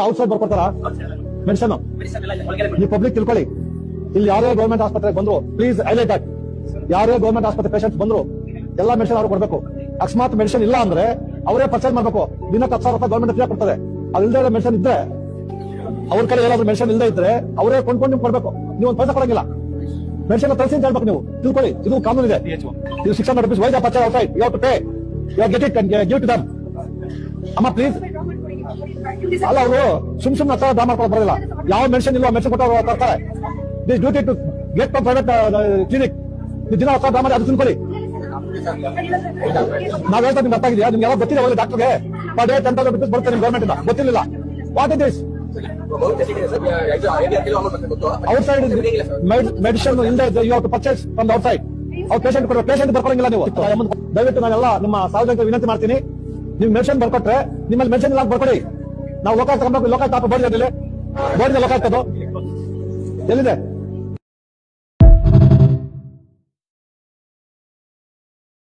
Outside ಬರ್ಕೊಡ್ತಾರ medicine ನೀವು public ತಿಳ್ಕೊಳ್ಳಿ. ಇಲ್ಲಿ ಯಾರೇ ಗೌರ್ಮೆಂಟ್ ಆಸ್ಪತ್ರೆಗೆ ಬಂದ್ರು ಪ್ಲೀಸ್ ಹೈಲೈಟ್ ಆಗಿ, ಯಾರೇ ಗೌರ್ಮೆಂಟ್ ಆಸ್ಪತ್ರೆ ಪೇಷಂಟ್ಸ್ ಬಂದ್ರು ಎಲ್ಲಾ ಮೆಡಿಸಿನ್ ಅವ್ರು ಕೊಡ್ಬೇಕು. ಅಕಸ್ಮಾತ್ ಮೆಡಿಸಿನ್ ಇಲ್ಲ ಅಂದ್ರೆ ಅವರೇ ಪರ್ಚೇಸ್ ಮಾಡ್ಬೇಕು. ದಿನಕ್ಕೆ 10,000 ರೂಪಾಯಿ ಗೌರ್ಮೆಂಟ್ ಫ್ರೀ ಕೊಡ್ತದೆ. ಅದಿಲ್ಲದೆ ಮೆಡಿಸಿನ್ ಇದ್ರೆ ಅವ್ರ ಕಡೆ ಏನಾದ್ರು ಮೆಡಿಸಿನ್ ಇಲ್ಲದೆ ಇದ್ರೆ ಅವರೇ ಕೊಂಡ್ಕೊಂಡು ನೀವು ಕೊಡ್ಬೇಕು. ನೀವು ಒಂದು ಪೈಸಾ ಕೊಡಂಗಿಲ್ಲ. ಮೆಡಿಸಿನ್ ತರಿಸಿ ಅಂತ ಹೇಳ್ಬೇಕು. ನೀವು ತಿಳ್ಕೊಳ್ಳಿ, ಇದು ಕಾನೂನು ಇದೆ. ಇದು 600 rupees why the purchase outside you have to pay, you get it and give to them. ಅಮ್ಮ ಪ್ಲೀಸ್. ಅಲ್ಲ, ಅವರು ಸುಮ್ ಹತ್ರ ಡ್ರಾ ಮಾಡ್ಕೊಂಡು ಬರೋದಿಲ್ಲ. ಯಾವ ಮೆಡಿಸಿನ್ ಇಲ್ವೋ ಮೆಡಿಸಿನ್ ಕೊಟ್ಟು ತರ್ತಾರೆ. This duty to get from private clinic. ನೀವು ದಿನ ಹತ್ರ ಡ್ರಾ ಮಾಡಿ ಅದು ತಿಳ್ಕೊಳ್ಳಿ. ನಾವ್ ಹೇಳ್ತಾ ನಿಮ್ಗೆ ಅರ್ಥ ಆಗಿದೆಯಾ? ನಿಮ್ಗೆ ಯಾವಾಗ ಗೊತ್ತಿದೆ ಒಳ್ಳೆ ಡಾಕ್ಟರ್ಗೆ ಪರ್ ಡೇ 10,000 rupees ಬರುತ್ತೆ ನಿಮ್ ಗೌರ್ಮೆಂಟ್ ಇಂದ, ಗೊತ್ತಿರಲಿಲ್ಲ. What it is outside medicine ಇಲ್ಲದೆ you have to purchase from outside. ಅವ್ರು ಪೇಷಂಟ್ ಕೊಡಬೇಕು. ಪೇಷಂಟ್ ಬರ್ಕೊಳ್ಳಂಗಿಲ್ಲ ನೀವು. ದಯವಿಟ್ಟು ನಾನೆಲ್ಲ ನಿಮ್ಮ ಸಾರ್ವಜನಿಕ ವಿನಂತಿ ಮಾಡ್ತೀನಿ, ನೀವು ಮೆಡಿಸಿನ್ ಬರ್ಕೊಟ್ರೆ ನಿಮ್ಮಲ್ಲಿ ಮೆಡಿಸಿನ್ ಇಲ್ಲ ಬರ್ಕೊಡಿ. ನಾವು ಲೋಕಾಯುಕ್ತ ಲೋಕಾಯುಕ್ತ ಬೋರ್ಡ್ ಲೋಕಾಯುಕ್ತದು ಎಲ್ಲಿದೆ?